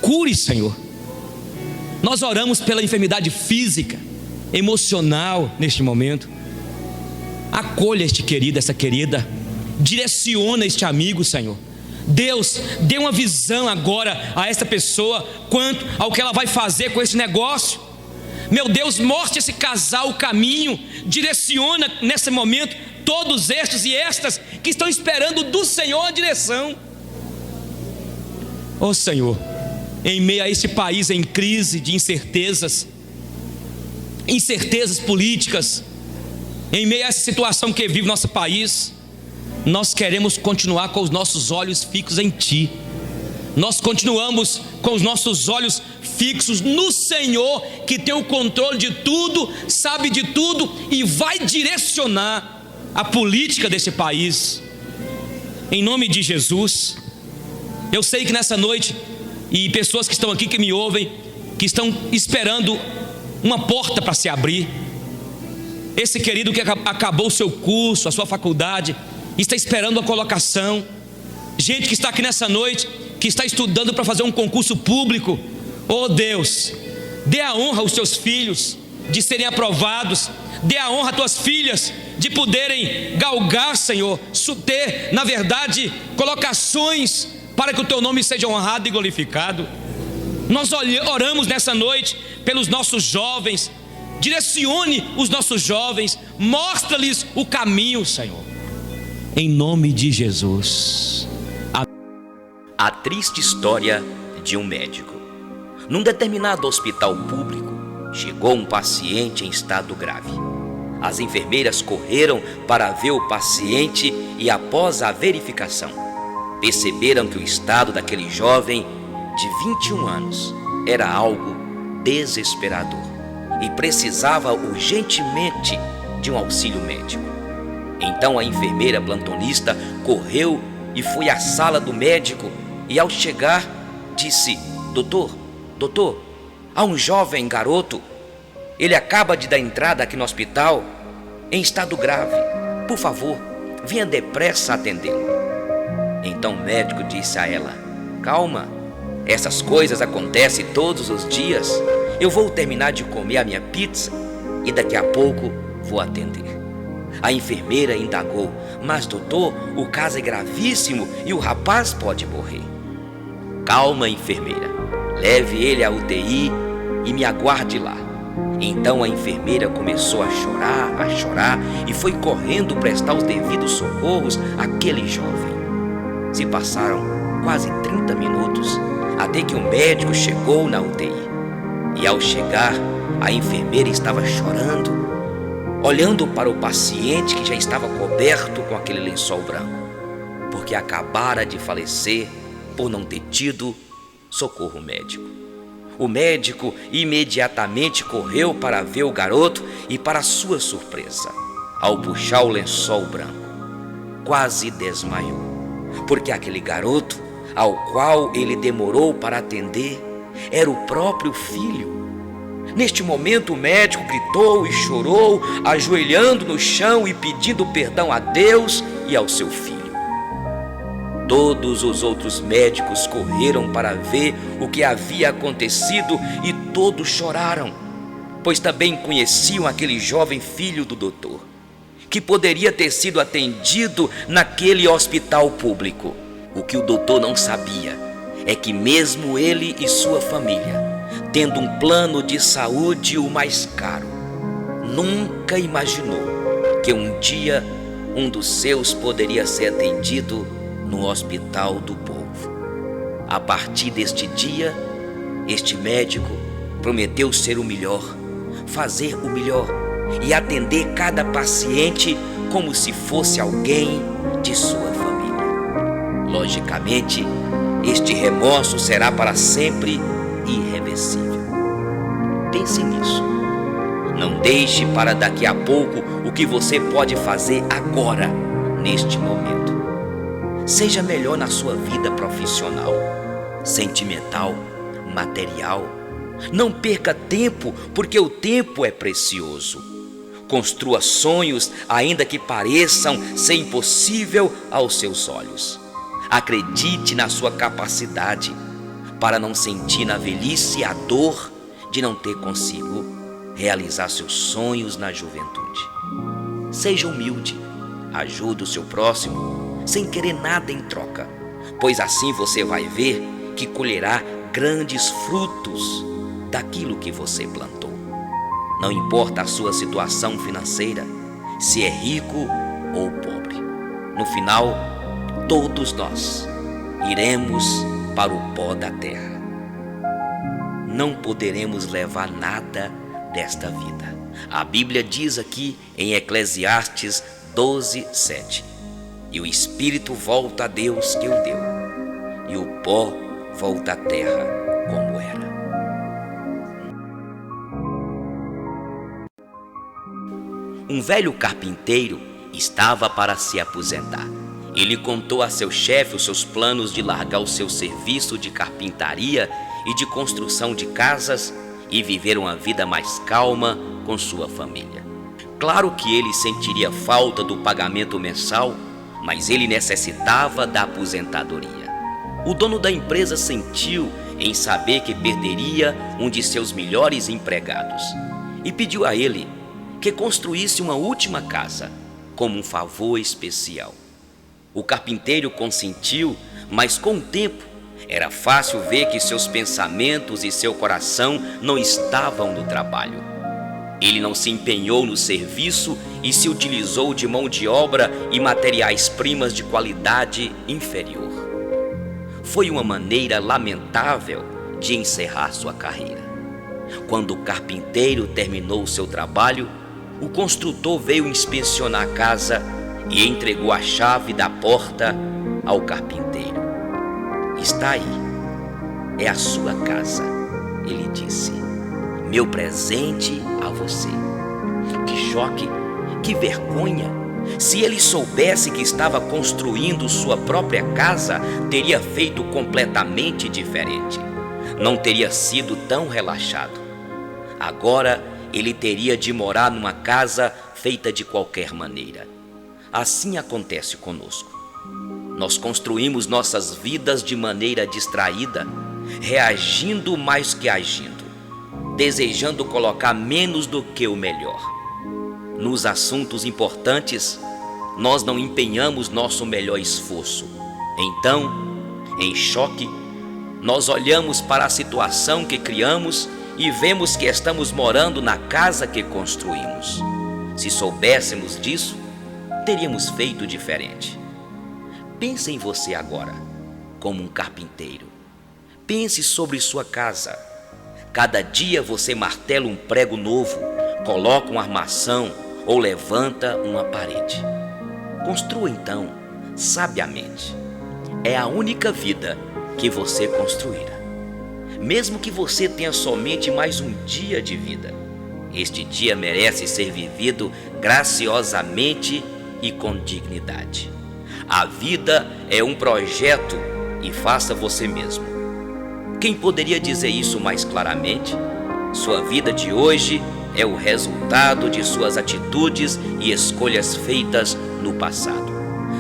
A: cure, Senhor. Nós oramos pela enfermidade física, emocional neste momento. Acolha este querido, essa querida, direciona este amigo, Senhor. Deus, dê uma visão agora a esta pessoa quanto ao que ela vai fazer com esse negócio. Meu Deus, mostre esse casal o caminho, direciona nesse momento todos estes e estas que estão esperando do Senhor a direção. Ó Senhor, em meio a esse país em crise de incertezas políticas, em meio a essa situação que vive nosso país, nós queremos continuar com os nossos olhos fixos em Ti. Nós continuamos com os nossos olhos fixos no Senhor, que tem o controle de tudo, sabe de tudo e vai direcionar a política desse país. Em nome de Jesus, eu sei que nessa noite, e pessoas que estão aqui que me ouvem, que estão esperando uma porta para se abrir. Esse querido que acabou o seu curso, a sua faculdade, está esperando a colocação. Gente que está aqui nessa noite, que está estudando para fazer um concurso público. Oh Deus, dê a honra aos teus filhos de serem aprovados. Dê a honra às tuas filhas de poderem galgar, Senhor, ter, na verdade, colocações para que o teu nome seja honrado e glorificado. Nós oramos nessa noite pelos nossos jovens. Direcione os nossos jovens, mostra-lhes o caminho, Senhor, em nome de Jesus.
B: A triste história de um médico. Num determinado hospital público, chegou um paciente em estado grave. As enfermeiras correram para ver o paciente e, após a verificação, perceberam que o estado daquele jovem de 21 anos era algo desesperador e precisava urgentemente de um auxílio médico. Então a enfermeira plantonista correu e foi à sala do médico e, ao chegar, disse: Doutor, há um jovem garoto, ele acaba de dar entrada aqui no hospital em estado grave, por favor, venha depressa atendê-lo. Então o médico disse a ela: calma, essas coisas acontecem todos os dias. Eu vou terminar de comer a minha pizza e daqui a pouco vou atender. A enfermeira indagou: mas doutor, o caso é gravíssimo e o rapaz pode morrer. Calma, enfermeira, leve ele à UTI e me aguarde lá. Então a enfermeira começou a chorar e foi correndo prestar os devidos socorros àquele jovem. Se passaram quase 30 minutos até que o médico chegou na UTI. E ao chegar, a enfermeira estava chorando, olhando para o paciente que já estava coberto com aquele lençol branco, porque acabara de falecer por não ter tido socorro médico. O médico imediatamente correu para ver o garoto e, para sua surpresa, ao puxar o lençol branco. Quase desmaiou, porque aquele garoto ao qual ele demorou para atender era o próprio filho. Neste momento o médico gritou e chorou, ajoelhando no chão e pedindo perdão a Deus e ao seu filho. Todos os outros médicos correram para ver o que havia acontecido e todos choraram, pois também conheciam aquele jovem filho do doutor, que poderia ter sido atendido naquele hospital público. O que o doutor não sabia é que mesmo ele e sua família, tendo um plano de saúde o mais caro, nunca imaginou que um dia um dos seus poderia ser atendido no Hospital do Povo. A partir deste dia, este médico prometeu ser o melhor, fazer o melhor e atender cada paciente como se fosse alguém de sua família. Logicamente, este remorso será para sempre irreversível. Pense nisso. Não deixe para daqui a pouco o que você pode fazer agora, neste momento. Seja melhor na sua vida profissional, sentimental, material. Não perca tempo, porque o tempo é precioso. Construa sonhos, ainda que pareçam ser impossível aos seus olhos. Acredite na sua capacidade, para não sentir na velhice a dor de não ter consigo realizar seus sonhos na juventude. Seja humilde, ajude o seu próximo, sem querer nada em troca, pois assim você vai ver que colherá grandes frutos daquilo que você plantou. Não importa a sua situação financeira, se é rico ou pobre. No final, todos nós iremos para o pó da terra. Não poderemos levar nada desta vida. A Bíblia diz aqui em Eclesiastes 12:7: e o espírito volta a Deus que o deu, e o pó volta à terra como era. Um velho carpinteiro estava para se aposentar. Ele contou a seu chefe os seus planos de largar o seu serviço de carpintaria e de construção de casas e viver uma vida mais calma com sua família. Claro que ele sentiria falta do pagamento mensal, mas ele necessitava da aposentadoria. O dono da empresa sentiu em saber que perderia um de seus melhores empregados e pediu a ele que construísse uma última casa como um favor especial. O carpinteiro consentiu, mas com o tempo era fácil ver que seus pensamentos e seu coração não estavam no trabalho. Ele não se empenhou no serviço e se utilizou de mão de obra e materiais-primas de qualidade inferior. Foi uma maneira lamentável de encerrar sua carreira. Quando o carpinteiro terminou seu trabalho, o construtor veio inspecionar a casa e entregou a chave da porta ao carpinteiro. Está aí, é a sua casa, ele disse. Meu presente a você. Que choque, que vergonha! Se ele soubesse que estava construindo sua própria casa, teria feito completamente diferente. Não teria sido tão relaxado. Agora ele teria de morar numa casa feita de qualquer maneira. Assim acontece conosco. Nós construímos nossas vidas de maneira distraída, reagindo mais que agindo, desejando colocar menos do que o melhor. Nos assuntos importantes, nós não empenhamos nosso melhor esforço. Então, em choque, nós olhamos para a situação que criamos e vemos que estamos morando na casa que construímos. Se soubéssemos disso, teríamos feito diferente. Pense em você agora, como um carpinteiro. Pense sobre sua casa. Cada dia você martela um prego novo, coloca uma armação ou levanta uma parede. Construa então, sabiamente. É a única vida que você construirá. Mesmo que você tenha somente mais um dia de vida, Este dia merece ser vivido graciosamente e com dignidade. A vida é um projeto e faça você mesmo. Quem poderia dizer isso mais claramente? Sua vida de hoje é o resultado de suas atitudes e escolhas feitas no passado.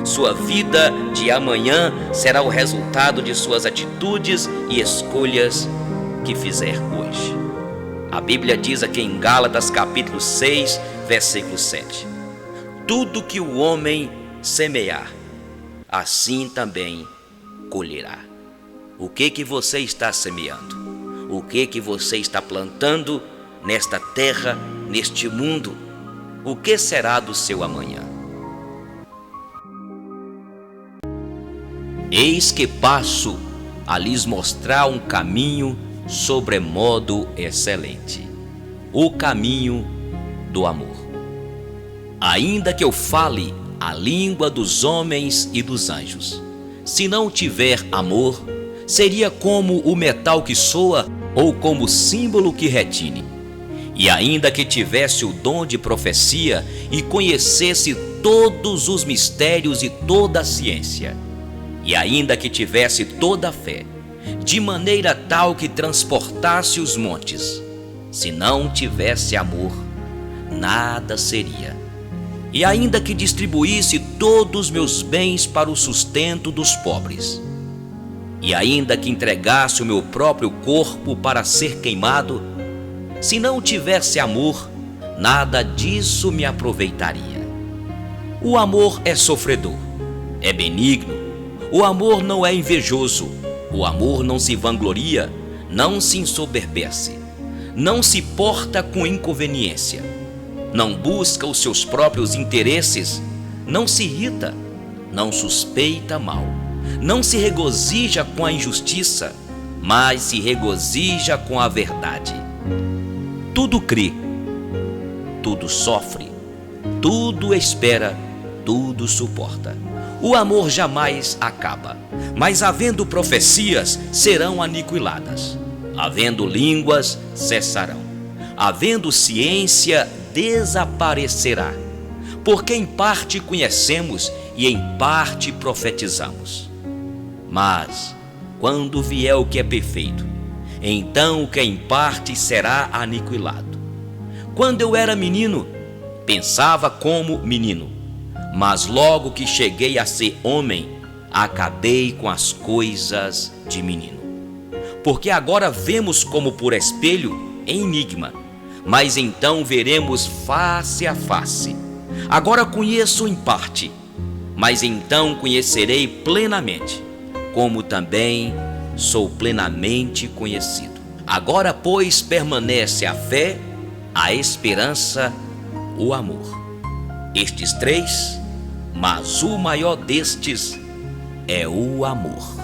B: Sua vida de amanhã será o resultado de suas atitudes e escolhas que fizer hoje. A Bíblia diz aqui em Gálatas capítulo 6, versículo 7: tudo que o homem semear, assim também colherá. O que você está semeando? O que você está plantando nesta terra, neste mundo? O que será do seu amanhã? Eis que passo a lhes mostrar um caminho sobremodo excelente, o caminho do amor. Ainda que eu fale a língua dos homens e dos anjos, se não tiver amor, seria como o metal que soa ou como o símbolo que retine. E ainda que tivesse o dom de profecia e conhecesse todos os mistérios e toda a ciência, e ainda que tivesse toda a fé, de maneira tal que transportasse os montes, se não tivesse amor, nada seria. E ainda que distribuísse todos os meus bens para o sustento dos pobres, e ainda que entregasse o meu próprio corpo para ser queimado, se não tivesse amor, nada disso me aproveitaria. O amor é sofredor, é benigno, o amor não é invejoso, o amor não se vangloria, não se ensoberbece, não se porta com inconveniência, não busca os seus próprios interesses, não se irrita, não suspeita mal, não se regozija com a injustiça, mas se regozija com a verdade. Tudo crê, tudo sofre, tudo espera, tudo suporta. O amor jamais acaba, mas havendo profecias, serão aniquiladas. Havendo línguas, cessarão. Havendo ciência, desaparecerá. Porque em parte conhecemos e em parte profetizamos. Mas, quando vier o que é perfeito, então o que é em parte será aniquilado. Quando eu era menino, pensava como menino, mas logo que cheguei a ser homem, acabei com as coisas de menino. Porque agora vemos como por espelho, em enigma, mas então veremos face a face. Agora conheço em parte, mas então conhecerei plenamente, como também sou plenamente conhecido. Agora, pois, permanece a fé, a esperança, o amor. Estes três, mas o maior destes é o amor.